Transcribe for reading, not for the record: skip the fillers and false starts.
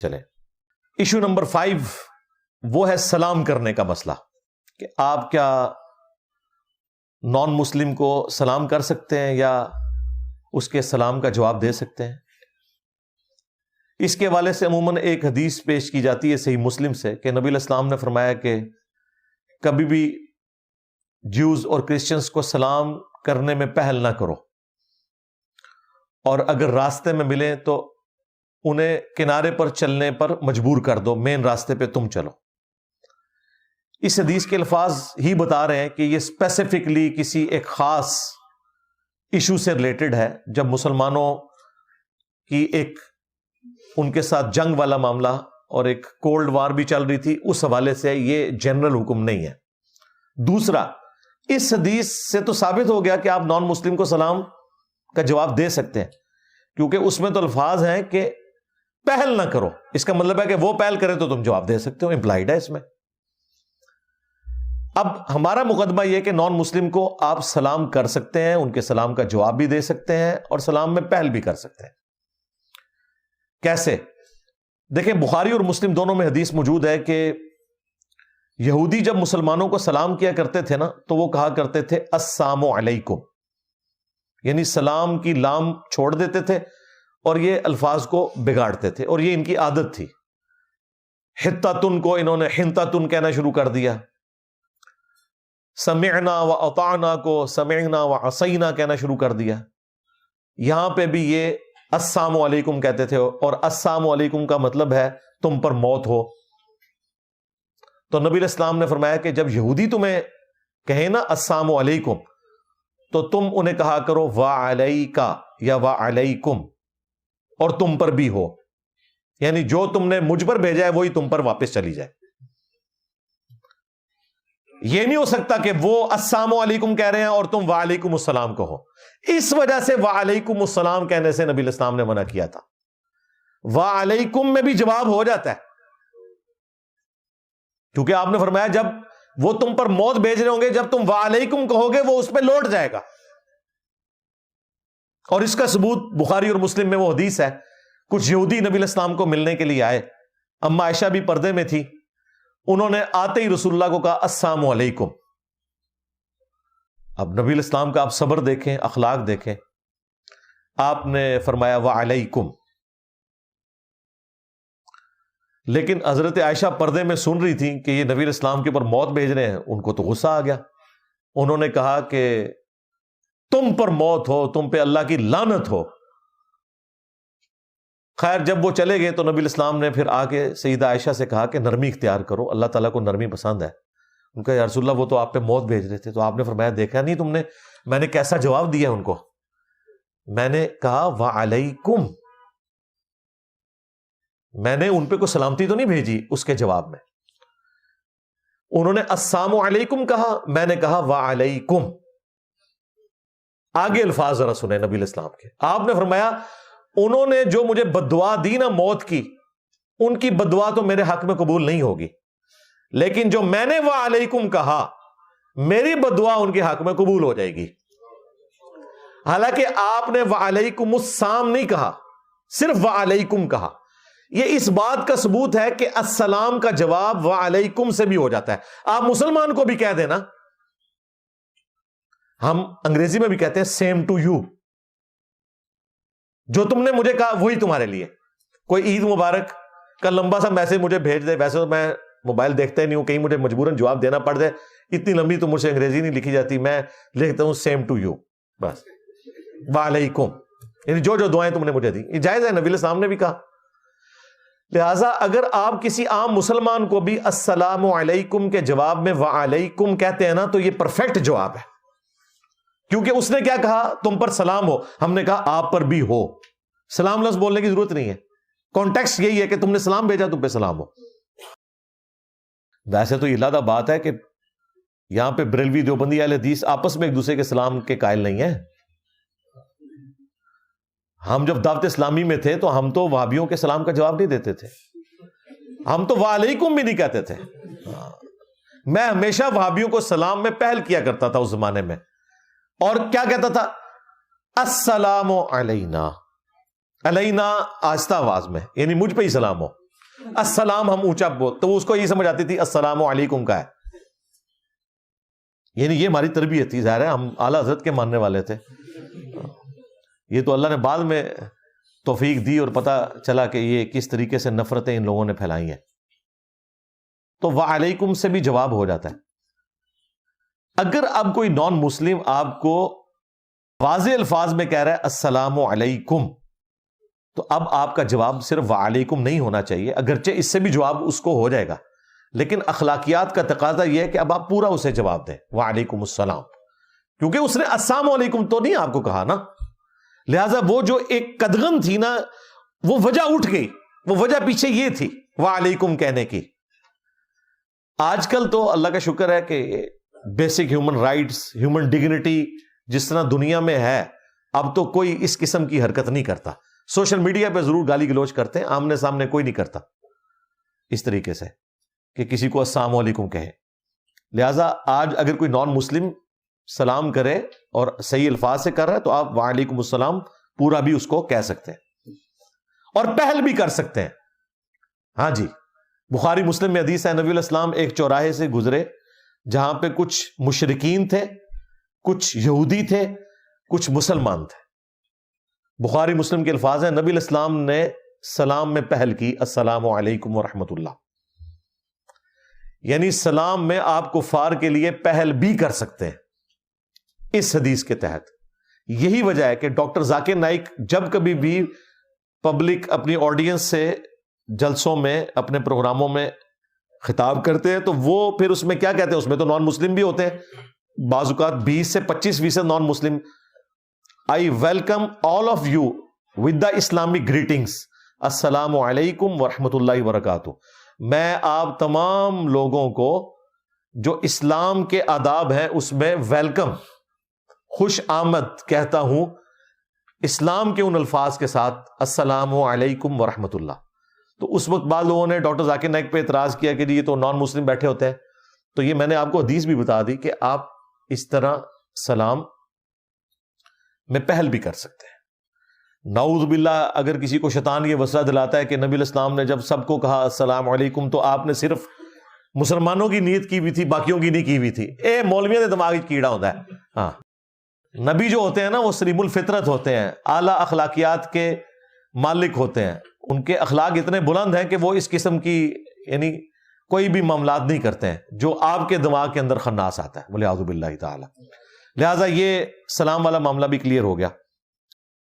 چلیں issue number 5 وہ ہے سلام کرنے کا مسئلہ، کہ آپ کیا نان مسلم کو سلام کر سکتے ہیں یا اس کے سلام کا جواب دے سکتے ہیں؟ اس کے حوالے سے عموماً ایک حدیث پیش کی جاتی ہے صحیح مسلم سے کہ نبی علیہ السلام نے فرمایا کہ کبھی بھی جیوز اور کرسچنز کو سلام کرنے میں پہل نہ کرو، اور اگر راستے میں ملیں تو انہیں کنارے پر چلنے پر مجبور کر دو، مین راستے پہ تم چلو۔ اس حدیث کے الفاظ ہی بتا رہے ہیں کہ یہ اسپیسیفکلی کسی ایک خاص ایشو سے ریلیٹڈ ہے، جب مسلمانوں کی ایک ان کے ساتھ جنگ والا معاملہ اور ایک کولڈ وار بھی چل رہی تھی، اس حوالے سے یہ جنرل حکم نہیں ہے۔ دوسرا، اس حدیث سے تو ثابت ہو گیا کہ آپ نان مسلم کو سلام کا جواب دے سکتے ہیں، کیونکہ اس میں تو الفاظ ہیں کہ پہل نہ کرو، اس کا مطلب ہے کہ وہ پہل کرے تو تم جواب دے سکتے ہو، امپلائڈ ہے اس میں۔ اب ہمارا مقدمہ یہ کہ نان مسلم کو آپ سلام کر سکتے ہیں، ان کے سلام کا جواب بھی دے سکتے ہیں اور سلام میں پہل بھی کر سکتے ہیں۔ کیسے؟ دیکھیں بخاری اور مسلم دونوں میں حدیث موجود ہے کہ یہودی جب مسلمانوں کو سلام کیا کرتے تھے نا تو وہ کہا کرتے تھے السلام علیکم، یعنی سلام کی لام چھوڑ دیتے تھے اور یہ الفاظ کو بگاڑتے تھے، اور یہ ان کی عادت تھی۔ حتتن کو انہوں نے حنتتن کہنا شروع کر دیا، سمعنا و اطعنا کو سمعنا و عصینا کہنا شروع کر دیا۔ یہاں پہ بھی یہ السلام علیکم کہتے تھے، اور السلام علیکم کا مطلب ہے تم پر موت ہو۔ تو نبی علیہ السلام نے فرمایا کہ جب یہودی تمہیں کہیں نا السلام علیکم تو تم انہیں کہا کرو وعلیکا یا وعلیکم، اور تم پر بھی ہو، یعنی جو تم نے مجھ پر بھیجا ہے وہی تم پر واپس چلی جائے۔ یہ نہیں ہو سکتا کہ وہ السلام علیکم کہہ رہے ہیں اور تم وعلیکم السلام کہو۔ اس وجہ سے وعلیکم السلام کہنے سے نبی علیہ السلام نے منع کیا تھا۔ وعلیکم میں بھی جواب ہو جاتا ہے، کیونکہ آپ نے فرمایا جب وہ تم پر موت بھیج رہے ہوں گے، جب تم وعلیکم کہو گے وہ اس پہ لوٹ جائے گا۔ اور اس کا ثبوت بخاری اور مسلم میں وہ حدیث ہے، کچھ یہودی نبی علیہ السلام کو ملنے کے لیے آئے، اما عائشہ بھی پردے میں تھی، انہوں نے آتے ہی رسول اللہ کو کہا السلام علیکم۔ اب نبی علیہ السلام کا آپ صبر دیکھیں، اخلاق دیکھیں، آپ نے فرمایا وعلیکم، لیکن حضرت عائشہ پردے میں سن رہی تھی کہ یہ نبی علیہ السلام کے اوپر موت بھیج رہے ہیں، ان کو تو غصہ آ گیا، انہوں نے کہا کہ تم پر موت ہو، تم پہ اللہ کی لعنت ہو۔ خیر جب وہ چلے گئے تو نبی علیہ السلام نے پھر آ کے سیدہ عائشہ سے کہا کہ نرمی اختیار کرو، اللہ تعالیٰ کو نرمی پسند ہے۔ ان کا یا رسول اللہ وہ تو آپ پہ موت بھیج رہے تھے، تو آپ نے فرمایا دیکھا نہیں تم نے میں نے کیسا جواب دیا ان کو؟ میں نے کہا وعلیکم، میں نے ان پہ کوئی سلامتی تو نہیں بھیجی اس کے جواب میں۔ انہوں نے السلام علیکم کہا، میں نے کہا وعلیکم۔ آگے الفاظ ذرا سنیں نبی علیہ السلام کے، آپ نے فرمایا انہوں نے جو مجھے بددعا دی نا موت کی، ان کی بددعا تو میرے حق میں قبول نہیں ہوگی، لیکن جو میں نے وعلیکم کہا میری بددعا ان کے حق میں قبول ہو جائے گی۔ حالانکہ آپ نے وعلیکم السلام نہیں کہا، صرف وعلیکم کہا۔ یہ اس بات کا ثبوت ہے کہ السلام کا جواب وعلیکم سے بھی ہو جاتا ہے۔ آپ مسلمان کو بھی کہہ دینا، ہم انگریزی میں بھی کہتے ہیں سیم ٹو یو، جو تم نے مجھے کہا وہی تمہارے لیے۔ کوئی عید مبارک کا لمبا سا میسج مجھے بھیج دے، ویسے تو میں موبائل دیکھتا ہی نہیں ہوں، کہیں مجھے مجبوراً جواب دینا پڑ جائے، اتنی لمبی تو مجھ سے انگریزی نہیں لکھی جاتی، میں لکھتا ہوں سیم ٹو یو، بس وعلیکم، یعنی جو جو دعائیں تم نے مجھے دی، یہ جائز ہے، نبی علیہ السلام نے بھی کہا۔ لہٰذا اگر آپ کسی عام مسلمان کو بھی السلام علیکم کے جواب میں وعلیکم کہتے ہیں نا تو یہ پرفیکٹ جواب ہے، کیونکہ اس نے کیا کہا؟ تم پر سلام ہو، ہم نے کہا آپ پر بھی ہو، سلام لفظ بولنے کی ضرورت نہیں ہے، کانٹیکسٹ یہی ہے کہ تم نے سلام بھیجا، تم پہ سلام ہو۔ ویسے تو یہ لادہ بات ہے کہ یہاں پہ بریلوی دیوبندی اہل حدیث آپس میں ایک دوسرے کے سلام کے قائل نہیں ہیں۔ ہم جب دعوت اسلامی میں تھے تو ہم تو وہابیوں کے سلام کا جواب نہیں دیتے تھے، ہم تو وعلیکم بھی نہیں کہتے تھے۔ میں ہمیشہ وہابیوں کو سلام میں پہل کیا کرتا تھا اس زمانے میں، اور کیا کہتا تھا؟ السلام علینا، علینا آہستہ آواز میں، یعنی مجھ پہ ہی سلام ہو، السلام ہم اونچا بول، تو اس کو یہ سمجھ آتی تھی السلام علیکم کا ہے. یعنی یہ ہماری تربیت تھی، ظاہر ہے ہم اعلیٰ حضرت کے ماننے والے تھے. یہ تو اللہ نے بعد میں توفیق دی اور پتہ چلا کہ یہ کس طریقے سے نفرتیں ان لوگوں نے پھیلائی ہیں. تو وعلیکم سے بھی جواب ہو جاتا ہے. اگر اب کوئی نان مسلم آپ کو واضح الفاظ میں کہہ رہا ہے السلام علیکم، تو اب آپ کا جواب صرف وعلیکم نہیں ہونا چاہیے، اگرچہ اس سے بھی جواب اس کو ہو جائے گا، لیکن اخلاقیات کا تقاضا یہ ہے کہ اب آپ پورا اسے جواب دیں وعلیکم السلام، کیونکہ اس نے السلام علیکم تو نہیں آپ کو کہا نا. لہذا وہ جو ایک قدغن تھی نا، وہ وجہ اٹھ گئی. وہ وجہ پیچھے یہ تھی وعلیکم کہنے کی. آج کل تو اللہ کا شکر ہے کہ basic human rights, human dignity جس طرح دنیا میں ہے، اب تو کوئی اس قسم کی حرکت نہیں کرتا. سوشل میڈیا پہ ضرور گالی گلوچ کرتے ہیں، آمنے سامنے کوئی نہیں کرتا اس طریقے سے کہ کسی کو السلام علیکم کہے. لہٰذا آج اگر کوئی نان مسلم سلام کرے اور صحیح الفاظ سے کر رہا ہے تو آپ وعلیکم السلام پورا بھی اس کو کہہ سکتے ہیں اور پہل بھی کر سکتے ہیں. ہاں جی، بخاری مسلم میں حدیث ہے، نبی علیہ السلام ایک چوراہے سے گزرے جہاں پہ کچھ مشرکین تھے، کچھ یہودی تھے، کچھ مسلمان تھے. بخاری مسلم کے الفاظ ہیں، نبی علیہ السلام نے سلام میں پہل کی السلام علیکم ورحمۃ اللہ. یعنی سلام میں آپ کفار کے لیے پہل بھی کر سکتے ہیں اس حدیث کے تحت. یہی وجہ ہے کہ ڈاکٹر ذاکر نائک جب کبھی بھی پبلک اپنی آڈینس سے جلسوں میں، اپنے پروگراموں میں خطاب کرتے ہیں تو وہ پھر اس میں کیا کہتے ہیں، اس میں تو نان مسلم بھی ہوتے ہیں، بعض اوقات 20 سے 25% نان مسلم. I welcome all of you with the Islamic greetings. السلام علیکم ورحمۃ اللہ وبرکاتہ. میں آپ تمام لوگوں کو جو اسلام کے آداب ہیں اس میں ویلکم، خوش آمد کہتا ہوں اسلام کے ان الفاظ کے ساتھ السلام علیکم ورحمۃ اللہ. تو اس وقت بعض لوگوں نے ڈاکٹر ذاکر نائک پہ اعتراض کیا کہ یہ تو نان مسلم بیٹھے ہوتے ہیں. تو یہ میں نے آپ کو حدیث بھی بتا دی کہ آپ اس طرح سلام میں پہل بھی کر سکتے ہیں. نعوذ باللہ اگر کسی کو شیطان یہ وسوسہ دلاتا ہے کہ نبی علیہ السلام نے جب سب کو کہا السلام علیکم تو آپ نے صرف مسلمانوں کی نیت کی ہوئی تھی، باقیوں کی نہیں کی ہوئی تھی، اے مولویوں کے دماغ کیڑا ہوتا ہے. ہاں، نبی جو ہوتے ہیں نا وہ سلیم الفطرت ہوتے ہیں، اعلیٰ اخلاقیات کے مالک ہوتے ہیں. ان کے اخلاق اتنے بلند ہیں کہ وہ اس قسم کی یعنی کوئی بھی معاملات نہیں کرتے ہیں جو آپ کے دماغ کے اندر خناس آتا ہے، ولیعوذ باللہ تعالی. لہٰذا یہ سلام والا معاملہ بھی کلیئر ہو گیا.